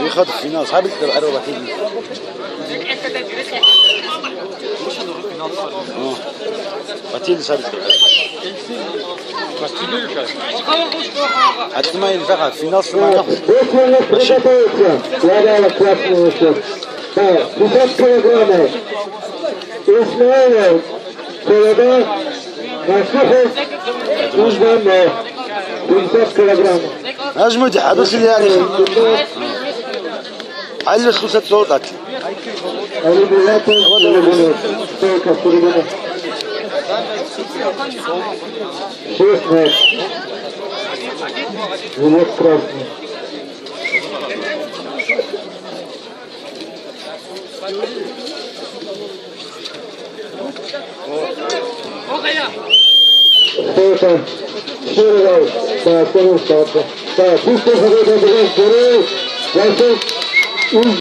ياخذ الفينال صعب يقدر على روحه باتيل صعب حتى ما ينفع فينال سمعنا أجمد حدث اللي يعني على خمسة صوتات